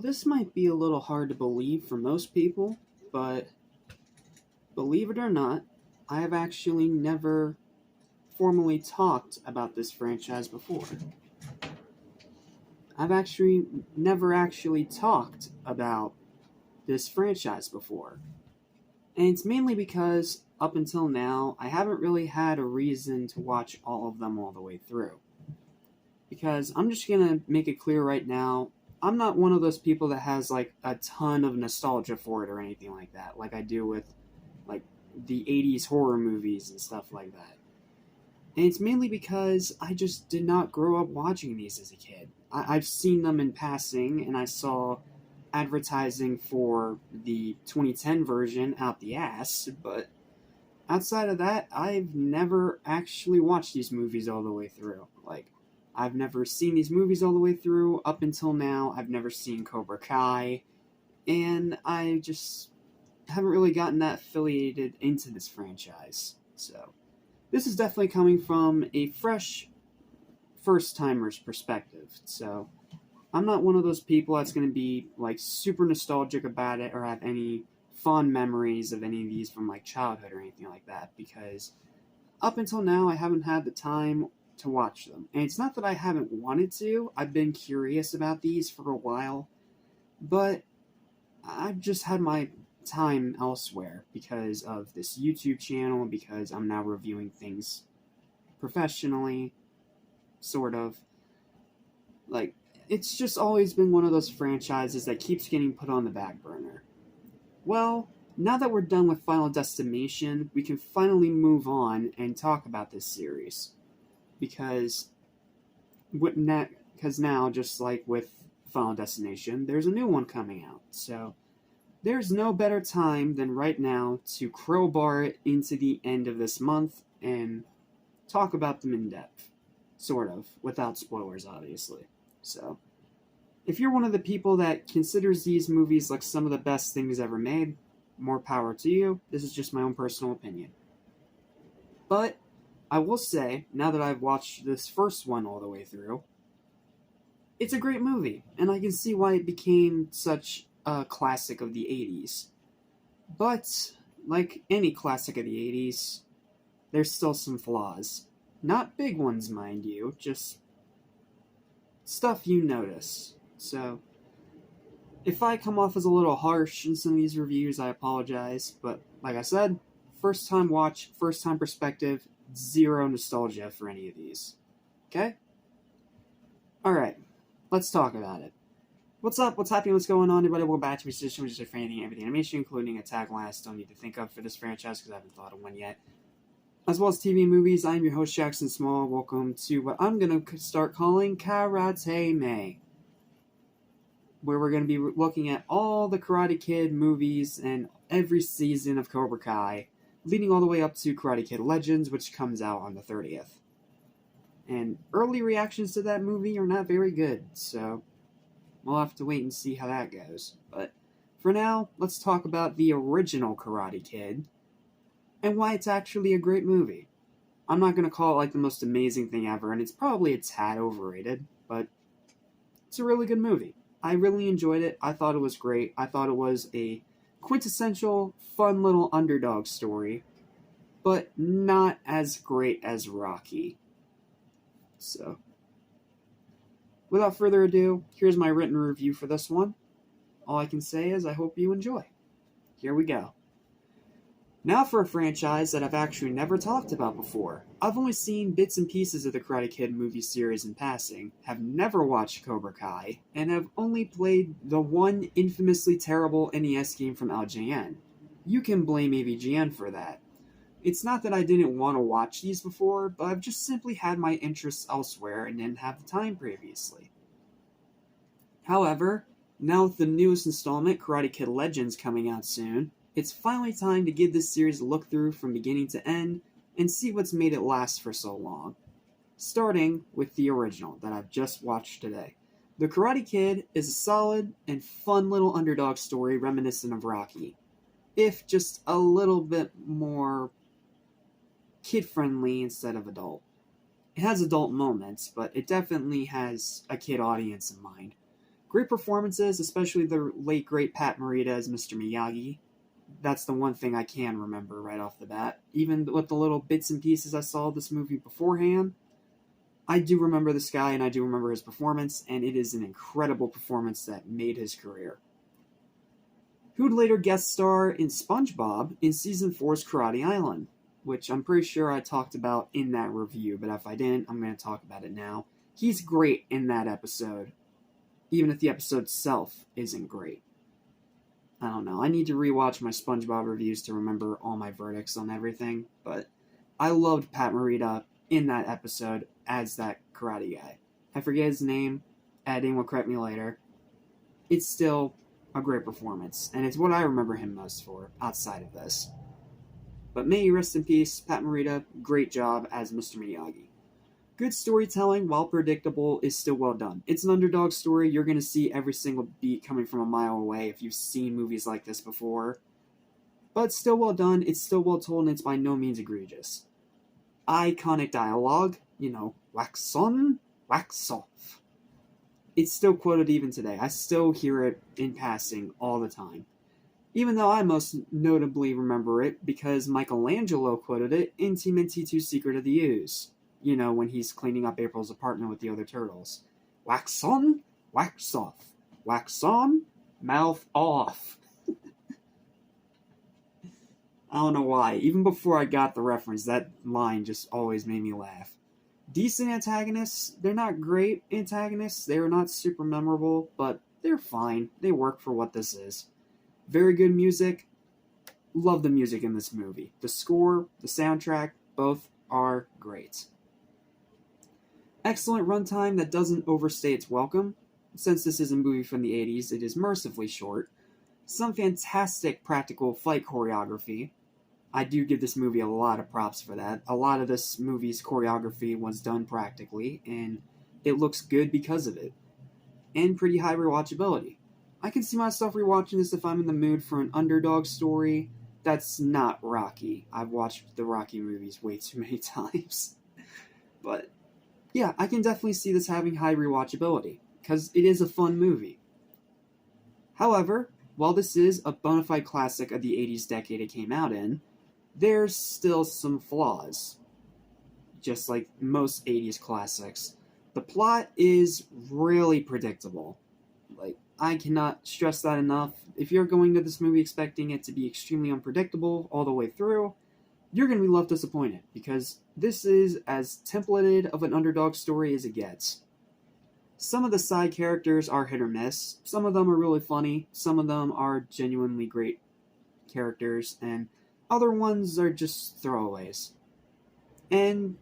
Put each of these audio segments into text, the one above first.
this might be a little hard to believe for most people, but believe it or not, I have actually never formally talked about this franchise before. I've actually never actually talked about this franchise before. And it's mainly because, up until now, I haven't really had a reason to watch all of them all the way through. Because I'm just gonna make it clear right now, I'm not one of those people that has like a ton of nostalgia for it or anything like that, like I do with like the 80s horror movies and stuff like that. And it's mainly because I just did not grow up watching these as a kid. I've seen them in passing, and I saw advertising for the 2010 version out the ass, but outside of that, I've never actually watched these movies all the way through. Like, I've never seen these movies all the way through. Up until now, I've never seen Kah-Rah-Tay, and I just haven't really gotten that affiliated into this franchise. So, this is definitely coming from a fresh first-timer's perspective. So, I'm not one of those people that's going to be like super nostalgic about it or have any fond memories of any of these from like childhood or anything like that, because up until now I haven't had the time to watch them. And it's not that I haven't wanted to. I've been curious about these for a while, but I've just had my time elsewhere because of this YouTube channel, because I'm now reviewing things professionally, sort of. Like, it's just always been one of those franchises that keeps getting put on the back burner. Well, now that we're done with Final DestiMAYtion, we can finally move on and talk about this series. Because now, just like with Final DestiMAYtion, there's a new one coming out. So, there's no better time than right now to crowbar it into the end of this month and talk about them in depth. Sort of, without spoilers, obviously. So, if you're one of the people that considers these movies like some of the best things ever made, more power to you. This is just my own personal opinion. But I will say, now that I've watched this first one all the way through, it's a great movie, and I can see why it became such a classic of the 80s. But, like any classic of the 80s, there's still some flaws. Not big ones, mind you, just stuff you notice. So, if I come off as a little harsh in some of these reviews, I apologize. But, like I said, first time watch, first time perspective, zero nostalgia for any of these. Okay? Alright, let's talk about it. What's up? What's happening? What's going on, everybody? Welcome back to Position, which is for anything, everything animation, including a tagline I still need to think of for this franchise because I haven't thought of one yet. As well as TV and movies, I'm your host, Jackson Small. Welcome to what I'm going to start calling Kah-Rah-Tay May, where we're going to be looking at all the Karate Kid movies and every season of Cobra Kai, leading all the way up to Karate Kid Legends, which comes out on the 30th. And early reactions to that movie are not very good, so we'll have to wait and see how that goes. But for now, let's talk about the original Karate Kid, and why it's actually a great movie. I'm not going to call it like the most amazing thing ever, and it's probably a tad overrated, but it's a really good movie. I really enjoyed it. I thought it was great. I thought it was a quintessential, fun little underdog story, but not as great as Rocky. So, without further ado, here's my written review for this one. All I can say is I hope you enjoy. Here we go. Now for a franchise that I've actually never talked about before. I've only seen bits and pieces of the Karate Kid movie series in passing, have never watched Cobra Kai, and have only played the one infamously terrible NES game from LJN. You can blame AVGN for that. It's not that I didn't want to watch these before, but I've just simply had my interests elsewhere and didn't have the time previously. However, now with the newest installment, Karate Kid Legends, coming out soon, it's finally time to give this series a look through from beginning to end and see what's made it last for so long. Starting with the original that I've just watched today. The Karate Kid is a solid and fun little underdog story reminiscent of Rocky, if just a little bit more kid-friendly instead of adult. It has adult moments, but it definitely has a kid audience in mind. Great performances, especially the late great Pat Morita as Mr. Miyagi. That's the one thing I can remember right off the bat. Even with the little bits and pieces I saw of this movie beforehand, I do remember this guy and I do remember his performance, and it is an incredible performance that made his career. Who'd later guest star in SpongeBob in Season 4's Kah-Rah-Tay Island, which I'm pretty sure I talked about in that review, but if I didn't, I'm going to talk about it now. He's great in that episode, even if the episode itself isn't great. I don't know, I need to rewatch my SpongeBob reviews to remember all my verdicts on everything, but I loved Pat Morita in that episode as that karate guy. I forget his name, editing will correct me later. It's still a great performance, and it's what I remember him most for, outside of this. But may you rest in peace, Pat Morita, great job as Mr. Miyagi. Good storytelling, while predictable, is still well done. It's an underdog story. You're going to see every single beat coming from a mile away if you've seen movies like this before. But it's still well done, it's still well told, and it's by no means egregious. Iconic dialogue, wax on, wax off. It's still quoted even today. I still hear it in passing all the time. Even though I most notably remember it because Michelangelo quoted it in TMNT 2 Secret of the Ooze. When he's cleaning up April's apartment with the other turtles. Wax on, wax off. Wax on, mouth off. I don't know why. Even before I got the reference, that line just always made me laugh. Decent antagonists. They're not great antagonists. They're not super memorable, but they're fine. They work for what this is. Very good music. Love the music in this movie. The score, the soundtrack, both are great. Excellent runtime that doesn't overstay its welcome. Since this is a movie from the 80s, it is mercifully short. Some fantastic practical fight choreography. I do give this movie a lot of props for that. A lot of this movie's choreography was done practically, and it looks good because of it. And pretty high rewatchability. I can see myself rewatching this if I'm in the mood for an underdog story that's not Rocky. I've watched the Rocky movies way too many times. But yeah, I can definitely see this having high rewatchability, because it is a fun movie. However, while this is a bona fide classic of the 80s decade it came out in, there's still some flaws. Just like most 80s classics. The plot is really predictable. I cannot stress that enough. If you're going to this movie expecting it to be extremely unpredictable all the way through, you're going to be left disappointed, because this is as templated of an underdog story as it gets. Some of the side characters are hit or miss. Some of them are really funny. Some of them are genuinely great characters, and other ones are just throwaways. And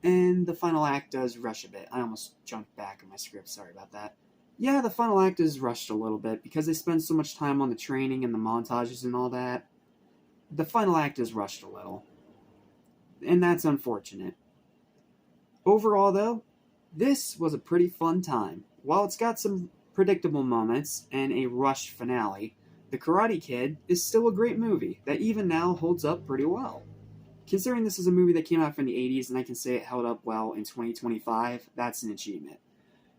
and the final act does rush a bit. I almost jumped back in my script, sorry about that. Yeah, the final act is rushed a little bit, because they spend so much time on the training and the montages and all that. The final act is rushed a little. And that's unfortunate. Overall, though, this was a pretty fun time. While it's got some predictable moments and a rushed finale, The Karate Kid is still a great movie that even now holds up pretty well. Considering this is a movie that came out from the 80s and I can say it held up well in 2025, that's an achievement.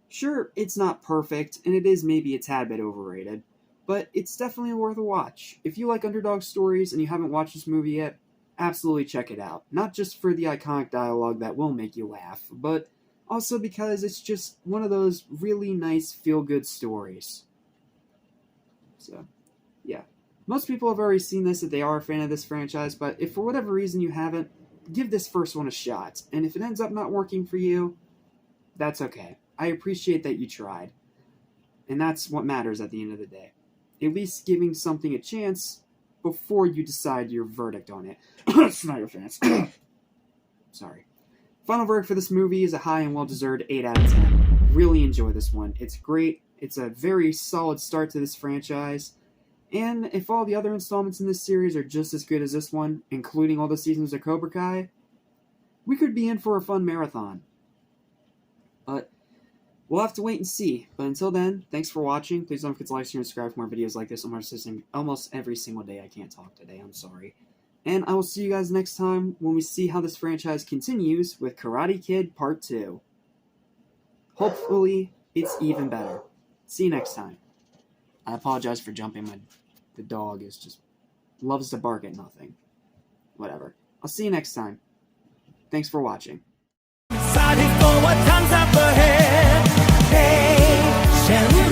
Sure, it's not perfect, and it is maybe a tad bit overrated, but it's definitely worth a watch. If you like underdog stories and you haven't watched this movie yet, absolutely check it out. Not just for the iconic dialogue that will make you laugh, but also because it's just one of those really nice feel-good stories. So, yeah. Most people have already seen this if they are a fan of this franchise, but if for whatever reason you haven't, give this first one a shot. And if it ends up not working for you, that's okay. I appreciate that you tried. And that's what matters at the end of the day. At least giving something a chance before you decide your verdict on it. Snyder fans. Sorry. Final verdict for this movie is a high and well-deserved 8 out of 10. Really enjoy this one. It's great. It's a very solid start to this franchise. And if all the other installments in this series are just as good as this one, including all the seasons of Cobra Kai, we could be in for a fun marathon. But we'll have to wait and see. But until then, thanks for watching. Please don't forget to like, share, and subscribe for more videos like this almost every single day. I can't talk today, I'm sorry. And I will see you guys next time when we see how this franchise continues with Karate Kid Part 2. Hopefully, it's even better. See you next time. I apologize for jumping. The dog is just loves to bark at nothing. Whatever. I'll see you next time. Thanks for watching. Excited for what comes up ahead. Patience,